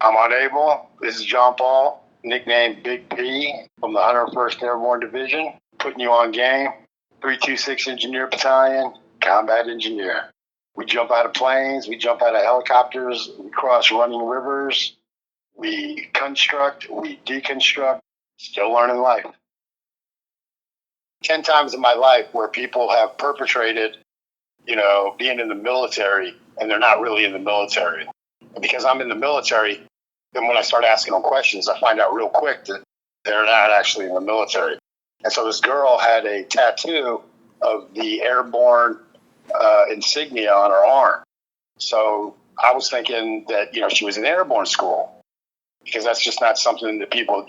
I'm unable. This is John Paul, nicknamed Big P from the 101st Airborne Division, putting you on game. 326 Engineer Battalion, combat engineer. We jump out of planes, we jump out of helicopters, we cross running rivers, we construct, we deconstruct, still learning life. 10 times in my life where people have perpetrated, being in the military and they're not really in the military. And because I'm in the military, then when I start asking them questions, I find out real quick that they're not actually in the military. And so this girl had a tattoo of the airborne insignia on her arm. So I was thinking that, she was in airborne school, because that's just not something that people,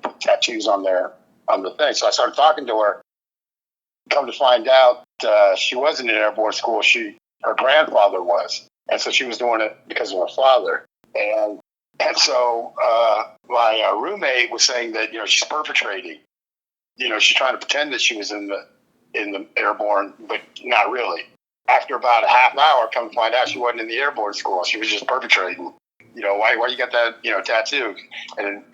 put tattoos on the thing. So I started talking to her. Come to find out, she wasn't in airborne school. Her grandfather was. And so she was doing it because of her father. And so my roommate was saying that, she's perpetrating. She's trying to pretend that she was in the airborne, but not really. After about a half hour, come to find out she wasn't in the airborne school. She was just perpetrating. Why you got that, tattoo? And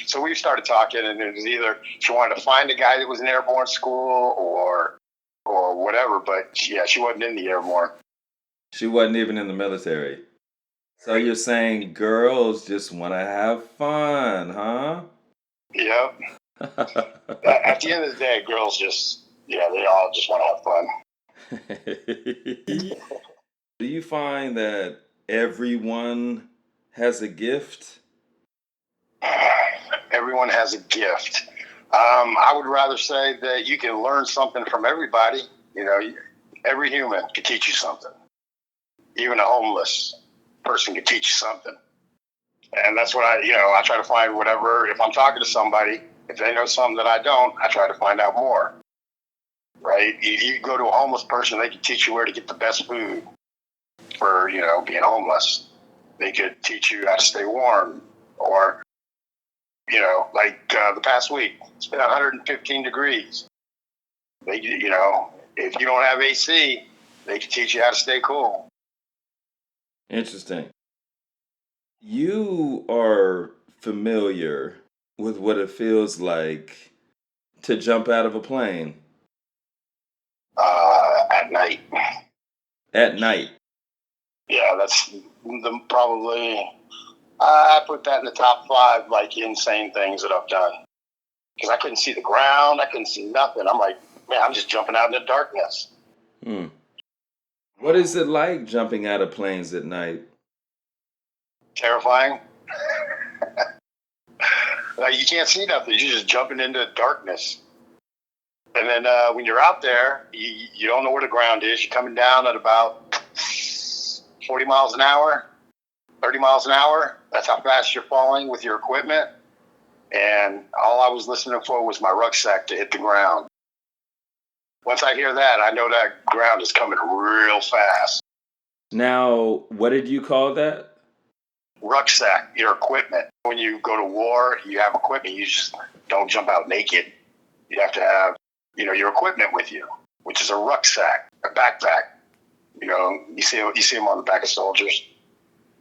so we started talking, and it was either she wanted to find a guy that was in airborne school or whatever, but she wasn't in the airborne. She wasn't even in the military. So you're saying girls just want to have fun, huh? Yep. At the end of the day, girls they all just want to have fun. Do you find that everyone has a gift? Everyone has a gift. I would rather say that you can learn something from everybody. Every human can teach you something. Even a homeless person can teach you something. And that's what I try to find whatever. If I'm talking to somebody, if they know something that I don't, I try to find out more. Right? You go to a homeless person, they can teach you where to get the best food for, being homeless. They could teach you how to stay warm, or, the past week, it's been 115 degrees. They, if you don't have AC, they can teach you how to stay cool. Interesting. You are familiar with what it feels like to jump out of a plane? At night. At night? Yeah, that's probably, I put that in the top 5, insane things that I've done. Because I couldn't see the ground, I couldn't see nothing. I'm like, man, I'm just jumping out in the darkness. What is it like jumping out of planes at night? Terrifying. You can't see nothing. You're just jumping into darkness. And then when you're out there, you don't know where the ground is. You're coming down at about 40 miles an hour, 30 miles an hour. That's how fast you're falling with your equipment. And all I was listening for was my rucksack to hit the ground. Once I hear that, I know that ground is coming real fast. Now, what did you call that? Rucksack, your equipment. When you go to war, you have equipment. You just don't jump out naked. You have to have, your equipment with you, which is a rucksack, a backpack. You see them on the back of soldiers.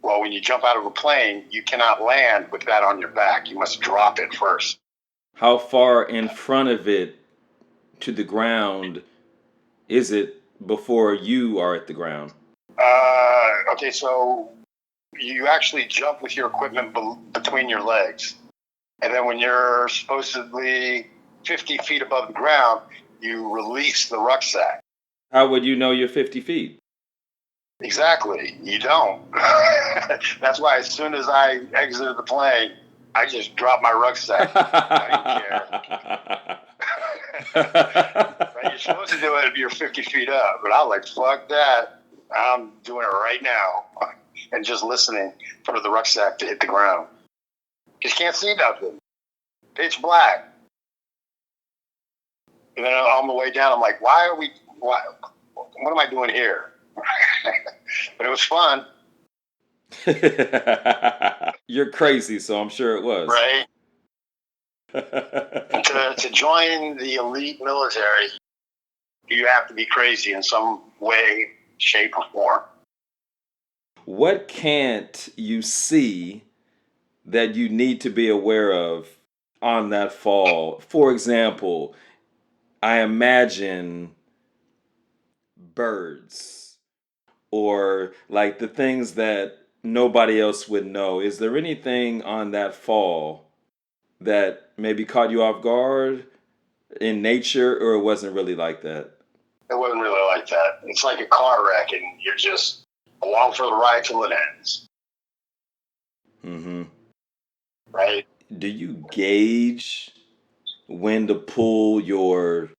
Well, when you jump out of a plane, you cannot land with that on your back. You must drop it first. How far in front of it to the ground is it before you are at the ground? Okay, so you actually jump with your equipment between your legs. And then when you're supposedly 50 feet above the ground, you release the rucksack. How would you know you're 50 feet? Exactly. You don't. That's why as soon as I exited the plane, I just dropped my rucksack. I didn't care. You're supposed to do it if you're 50 feet up, but I was like, fuck that. I'm doing it right now. And just listening for the rucksack to hit the ground. Just can't see nothing. Pitch black. And then on the way down, I'm like, what am I doing here? But it was fun. You're crazy, so I'm sure it was. Right. To join the elite military, you have to be crazy in some way, shape, or form. What can't you see that you need to be aware of on that fall? For example, I imagine birds or like the things that nobody else would know. Is there anything on that fall that maybe caught you off guard in nature, or it wasn't really like that? It wasn't really like that. It's like a car wreck, and you're just along for the ride till it ends, Mm-hmm. right? Do you gauge when to pull your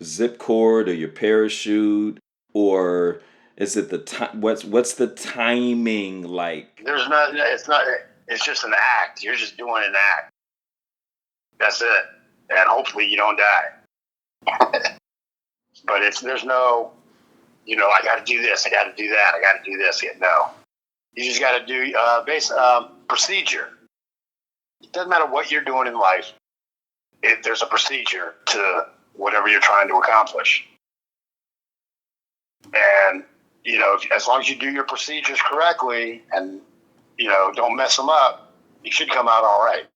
zip cord or your parachute, or is it the time? What's the timing like? There's not. It's not. It's just an act. You're just doing an act. That's it. And hopefully you don't die. But there's no. I got to do this. I got to do that. I got to do this. No. You just got to do procedure. It doesn't matter what you're doing in life. There's a procedure to whatever you're trying to accomplish. And, as long as you do your procedures correctly and, don't mess them up, you should come out all right.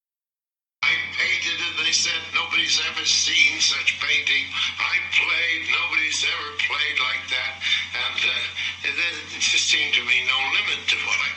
I painted it. They said nobody's ever seen such painting. I played. Nobody's ever played like that. And it just seemed to me no limit to what I